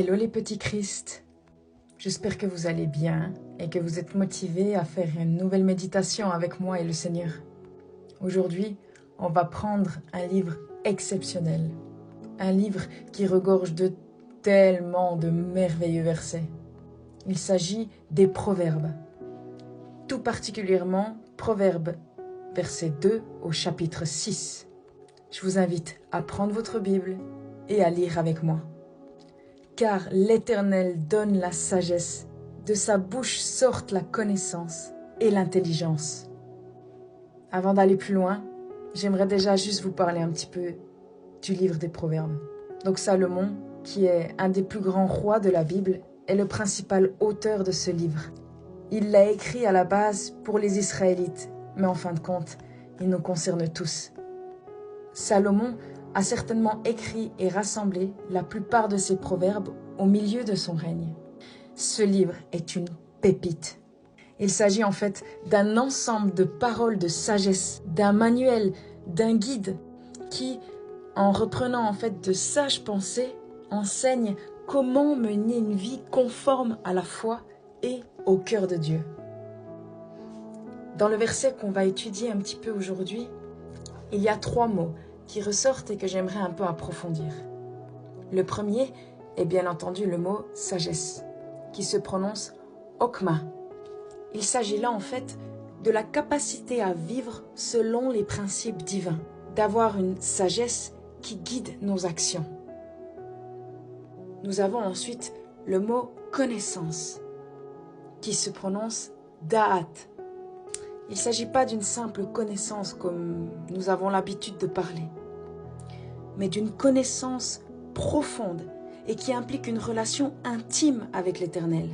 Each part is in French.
Hello les petits Christ, j'espère que vous allez bien et que vous êtes motivés à faire une nouvelle méditation avec moi et le Seigneur. Aujourd'hui, on va prendre un livre exceptionnel, un livre qui regorge de tellement de merveilleux versets. Il s'agit des Proverbes, tout particulièrement Proverbes, verset 2 au chapitre 6. Je vous invite à prendre votre Bible et à lire avec moi. Car l'Éternel donne la sagesse, de sa bouche sortent la connaissance et l'intelligence. Avant d'aller plus loin, j'aimerais déjà juste vous parler un petit peu du livre des Proverbes. Donc Salomon, qui est un des plus grands rois de la Bible, est le principal auteur de ce livre. Il l'a écrit à la base pour les Israélites, mais en fin de compte, il nous concerne tous. Salomon a certainement écrit et rassemblé la plupart de ses proverbes au milieu de son règne. Ce livre est une pépite. Il s'agit en fait d'un ensemble de paroles de sagesse, d'un manuel, d'un guide qui, en reprenant en fait de sages pensées, enseigne comment mener une vie conforme à la foi et au cœur de Dieu. Dans le verset qu'on va étudier un petit peu aujourd'hui, il y a 3 mots qui ressortent et que j'aimerais un peu approfondir. Le premier est bien entendu le mot sagesse, qui se prononce okma. Il s'agit là en fait de la capacité à vivre selon les principes divins, d'avoir une sagesse qui guide nos actions. Nous avons ensuite le mot connaissance, qui se prononce da'at. Il ne s'agit pas d'une simple connaissance comme nous avons l'habitude de parler, mais d'une connaissance profonde et qui implique une relation intime avec l'Éternel.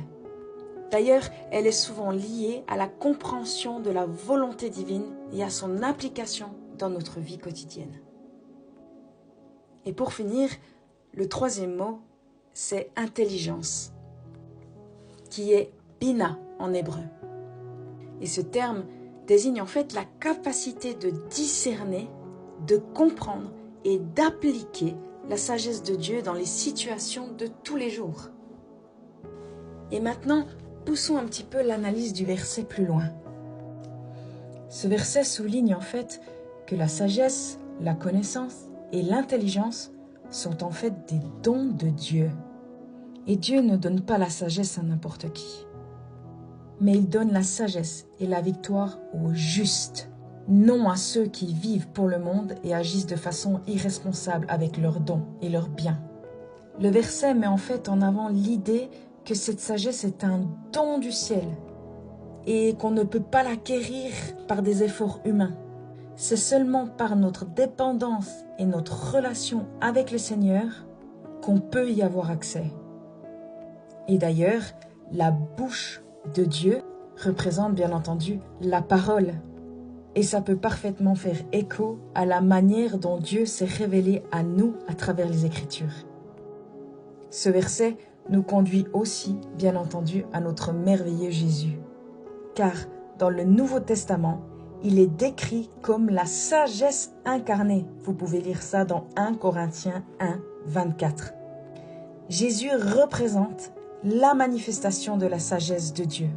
D'ailleurs, elle est souvent liée à la compréhension de la volonté divine et à son application dans notre vie quotidienne. Et pour finir, le 3e mot, c'est intelligence, qui est bina en hébreu. Et ce terme désigne en fait la capacité de discerner, de comprendre et d'appliquer la sagesse de Dieu dans les situations de tous les jours. Et maintenant, poussons un petit peu l'analyse du verset plus loin. Ce verset souligne en fait que la sagesse, la connaissance et l'intelligence sont en fait des dons de Dieu. Et Dieu ne donne pas la sagesse à n'importe qui. Mais il donne la sagesse et la victoire aux justes, non à ceux qui vivent pour le monde et agissent de façon irresponsable avec leurs dons et leurs biens. Le verset met en fait en avant l'idée que cette sagesse est un don du ciel et qu'on ne peut pas l'acquérir par des efforts humains. C'est seulement par notre dépendance et notre relation avec le Seigneur qu'on peut y avoir accès. Et d'ailleurs, la bouche de Dieu représente bien entendu la parole. Et ça peut parfaitement faire écho à la manière dont Dieu s'est révélé à nous à travers les Écritures. Ce verset nous conduit aussi, bien entendu, à notre merveilleux Jésus. Car dans le Nouveau Testament, il est décrit comme la sagesse incarnée. Vous pouvez lire ça dans 1 Corinthiens 1, 24. Jésus représente la manifestation de la sagesse de Dieu.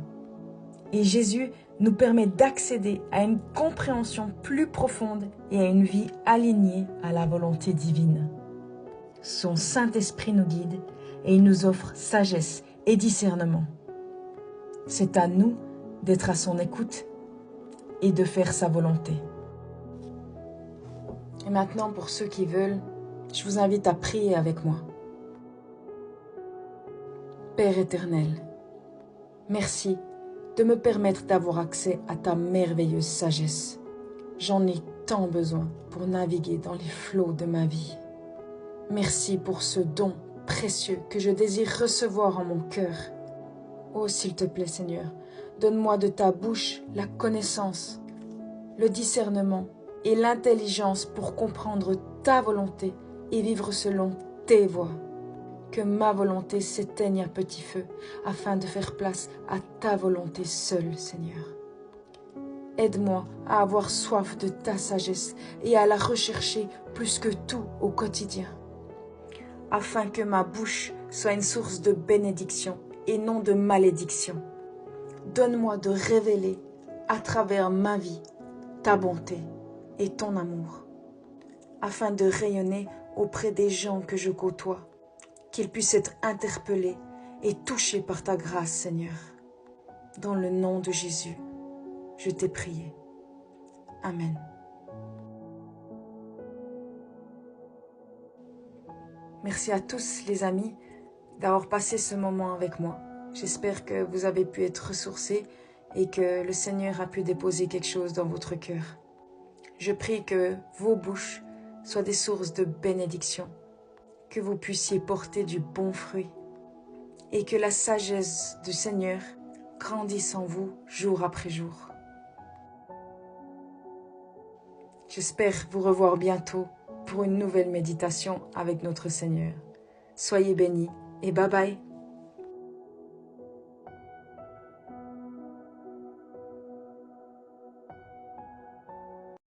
Et Jésus nous permet d'accéder à une compréhension plus profonde et à une vie alignée à la volonté divine. Son Saint-Esprit nous guide et il nous offre sagesse et discernement. C'est à nous d'être à son écoute et de faire sa volonté. Et maintenant, pour ceux qui veulent, je vous invite à prier avec moi. Père éternel, merci de me permettre d'avoir accès à ta merveilleuse sagesse. J'en ai tant besoin pour naviguer dans les flots de ma vie. Merci pour ce don précieux que je désire recevoir en mon cœur. Oh, s'il te plaît, Seigneur, donne-moi de ta bouche la connaissance, le discernement et l'intelligence pour comprendre ta volonté et vivre selon tes voies. Que ma volonté s'éteigne à petit feu, afin de faire place à ta volonté seule, Seigneur. Aide-moi à avoir soif de ta sagesse et à la rechercher plus que tout au quotidien. afin que ma bouche soit une source de bénédiction et non de malédiction. Donne-moi de révéler à travers ma vie ta bonté et ton amour, afin de rayonner auprès des gens que je côtoie, qu'ils puissent être interpellés et touchés par ta grâce, Seigneur. Dans le nom de Jésus, je t'ai prié. Amen. Merci à tous les amis d'avoir passé ce moment avec moi. J'espère que vous avez pu être ressourcés et que le Seigneur a pu déposer quelque chose dans votre cœur. Je prie que vos bouches soient des sources de bénédiction, que vous puissiez porter du bon fruit et que la sagesse du Seigneur grandisse en vous jour après jour. J'espère vous revoir bientôt pour une nouvelle méditation avec notre Seigneur. Soyez bénis et bye bye.